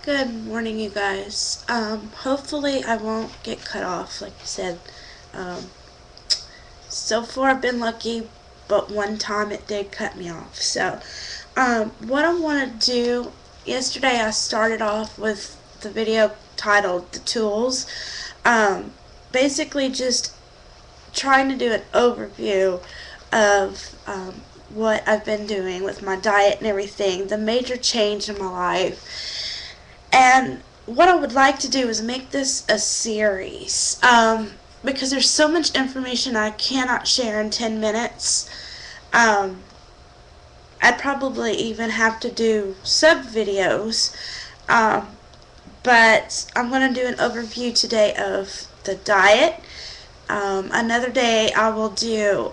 Good morning, you guys. Hopefully I won't get cut off, like you said. Um, so far I've been lucky, but one time it did cut me off. What I want to do, yesterday I started off with the video titled The Tools. Um, Basically just trying to do an overview of what I've been doing with my diet and everything, the major change in my life. And what I would like to do is make this a series because there's so much information I cannot share in 10 minutes. Um, I'd probably even have to do sub videos. Um, but I'm going to do an overview today of the diet. Another day I will do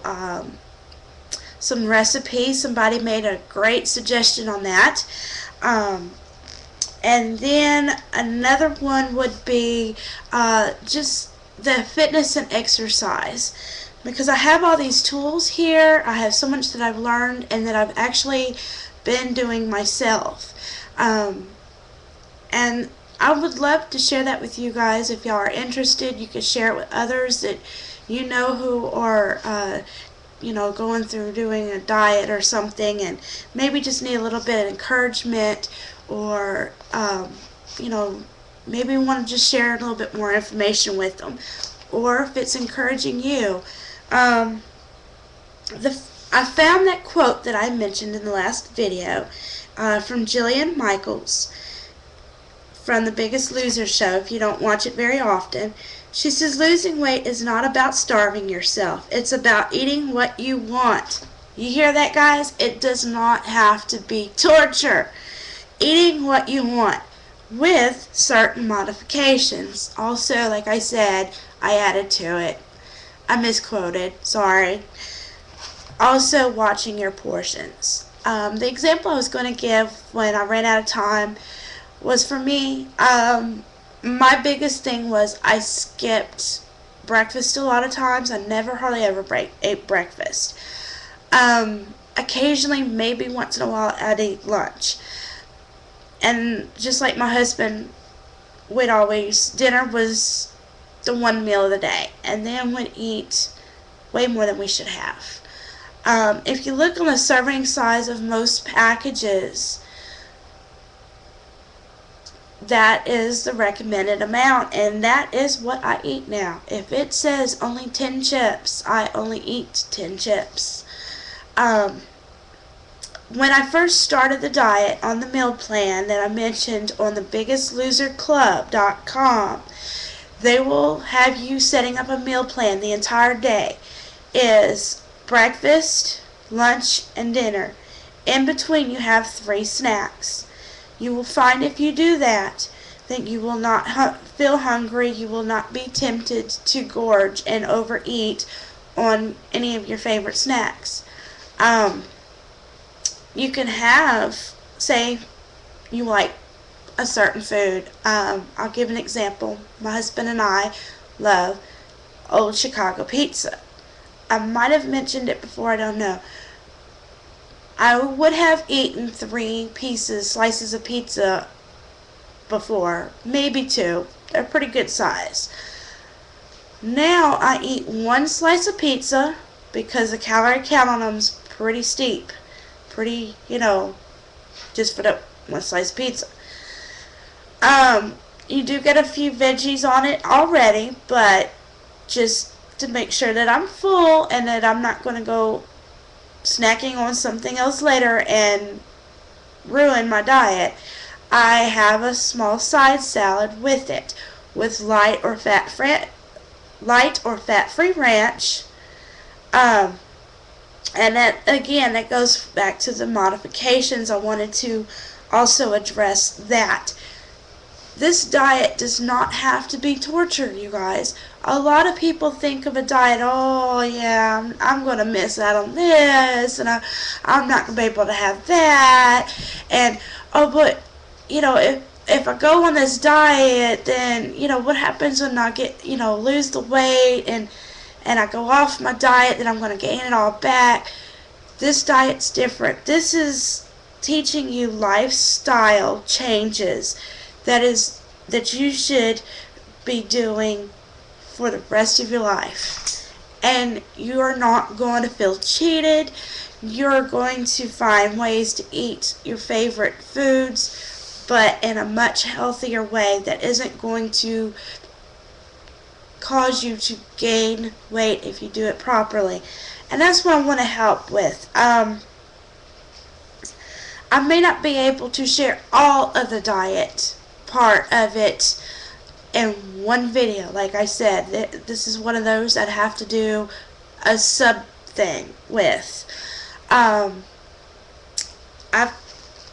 some recipes. Somebody made a great suggestion on that. Um, And then another one would be just the fitness and exercise. Because I have all these tools here, I have so much that I've learned and that I've actually been doing myself. Um, and I would love to share that with you guys. If y'all are interested, you could share it with others that you know who are going through doing a diet or something and maybe just need a little bit of encouragement or, you know, maybe want to just share a little bit more information with them. Or if it's encouraging you. Um, I found that quote that I mentioned in the last video from Jillian Michaels from The Biggest Loser show, if you don't watch it very often. She says, losing weight is not about starving yourself. It's about eating what you want. You hear that, guys? It does not have to be torture. Eating what you want with certain modifications. Also, like I said, I added to it. I misquoted. Sorry. Also, watching your portions. The example I was going to give when I ran out of time was for me. My biggest thing was I skipped breakfast a lot of times. I never hardly ever ate breakfast. Occasionally, maybe once in a while, I'd eat lunch. And just like my husband would always, dinner was the one meal of the day. And then we'd eat way more than we should have. If you look on the serving size of most packages, that is the recommended amount, and that is what I eat now. If it says only 10 chips, I only eat 10 chips. When I first started the diet on the meal plan that I mentioned on thebiggestloserclub.com, they will have you setting up a meal plan the entire day. Is breakfast, lunch, and dinner. In between you have 3 snacks. You will find if you do that you will not feel hungry, you will not be tempted to gorge and overeat on any of your favorite snacks. You can have, say, you like a certain food. I'll give an example. My husband and I love Old Chicago pizza. I might have mentioned it before, I don't know. I would have eaten 3 slices of pizza before, maybe 2. They're pretty good size. Now I eat 1 slice of pizza because the calorie count on them's pretty steep. Pretty, just for the 1 slice of pizza. You do get a few veggies on it already, but just to make sure that I'm full and that I'm not going to go snacking on something else later and ruin my diet, I have a small side salad with it, with light or fat-free ranch. And that goes back to the modifications. I wanted to also address that. This diet does not have to be torture, you guys. A lot of people think of a diet, oh yeah, I'm going to miss out on this, and I'm not going to be able to have that, and oh, but, if I go on this diet, then, what happens when I get, lose the weight, and I go off my diet, then I'm going to gain it all back. This diet's different. This is teaching you lifestyle changes that you should be doing for the rest of your life. And you're not going to feel cheated. You're going to find ways to eat your favorite foods, but in a much healthier way that isn't going to cause you to gain weight if you do it properly. And that's what I want to help with. I may not be able to share all of the diet part of it in one video. Like I said, this is one of those I'd have to do a sub thing with.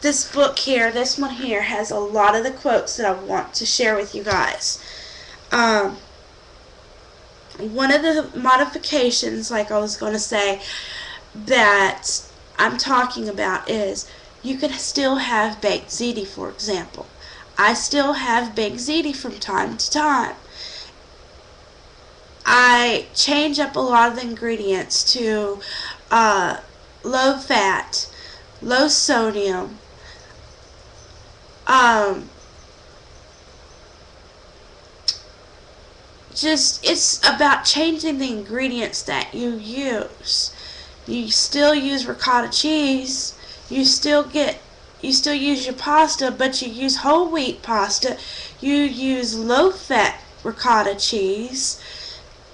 This book here, this one here, has a lot of the quotes that I want to share with you guys. One of the modifications, like I was going to say, that I'm talking about is you can still have baked ziti, for example. I still have baked ziti from time to time. I change up a lot of the ingredients to low fat, low sodium, it's about changing the ingredients that you use. You still use ricotta cheese. You still use your pasta, but you use whole wheat pasta. You use low fat ricotta cheese.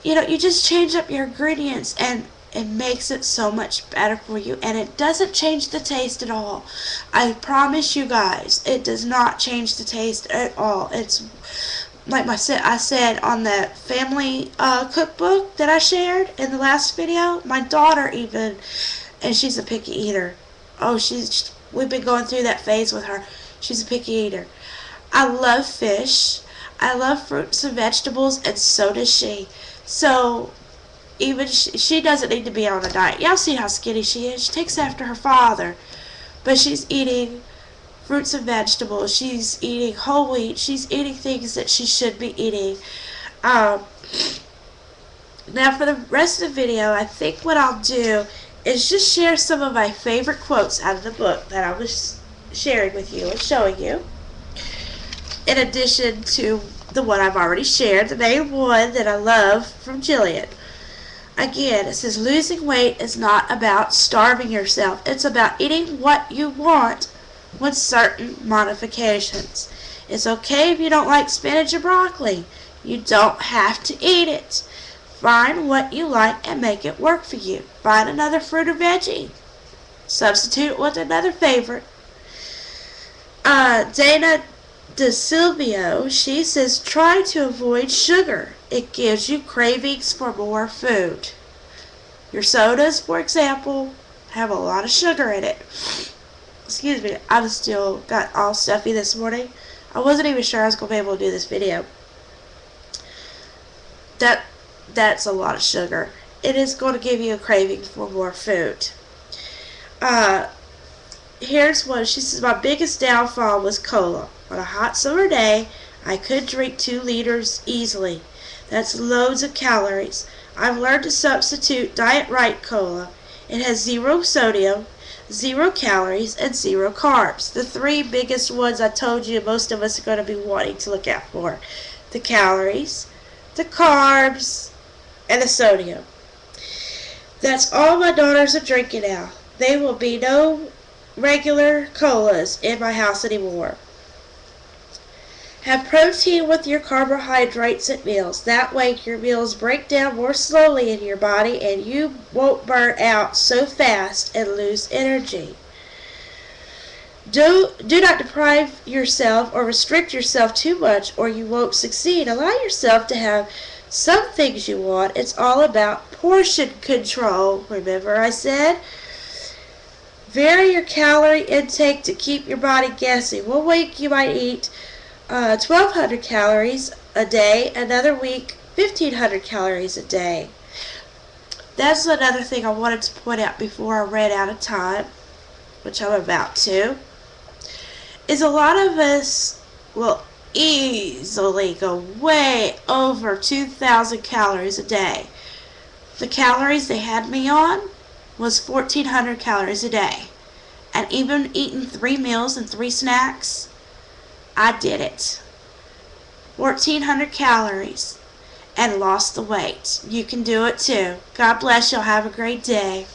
You just change up your ingredients, and it makes it so much better for you, and it doesn't change the taste at all. I promise you guys, it does not change the taste at all. It's like I said on the family cookbook that I shared in the last video. My daughter even, and she's a picky eater. We've been going through that phase with her. She's a picky eater. I love fish. I love fruits and vegetables, and so does she. So even she doesn't need to be on a diet. Y'all see how skinny she is. She takes after her father, but she's eating fruits and vegetables. She's eating whole wheat. She's eating things that she should be eating. Now for the rest of the video, I think what I'll do is just share some of my favorite quotes out of the book that I was sharing with you and showing you, in addition to the one I've already shared, the main one that I love from Jillian. Again, it says, losing weight is not about starving yourself. It's about eating what you want with certain modifications. It's okay if you don't like spinach or broccoli. You don't have to eat it. Find what you like and make it work for you. Find another fruit or veggie. Substitute it with another favorite. Dana DeSilvio, she says, try to avoid sugar. It gives you cravings for more food. Your sodas, for example, have a lot of sugar in it. Excuse me, I've still got all stuffy this morning. I wasn't even sure I was going to be able to do this video. That's a lot of sugar. It is going to give you a craving for more food. Here's one. She says, my biggest downfall was cola. On a hot summer day, I could drink 2 liters easily. That's loads of calories. I've learned to substitute Diet Right Cola. It has 0 sodium, 0 calories, and 0 carbs. The 3 biggest ones I told you most of us are going to be wanting to look out for. The calories, the carbs, and the sodium. That's all my daughters are drinking now. There will be no regular colas in my house anymore. Have protein with your carbohydrates at meals. That way your meals break down more slowly in your body and you won't burn out so fast and lose energy. Do not deprive yourself or restrict yourself too much or you won't succeed. Allow yourself to have some things you want. It's all about portion control. Remember I said? Vary your calorie intake to keep your body guessing. One week you might eat 1,200 calories a day. Another week, 1,500 calories a day. That's another thing I wanted to point out before I ran out of time, which I'm about to, is a lot of us will easily go way over 2,000 calories a day. The calories they had me on was 1,400 calories a day. And even eating 3 meals and 3 snacks, I did it. 1,400 calories and lost the weight. You can do it too. God bless you. Have a great day.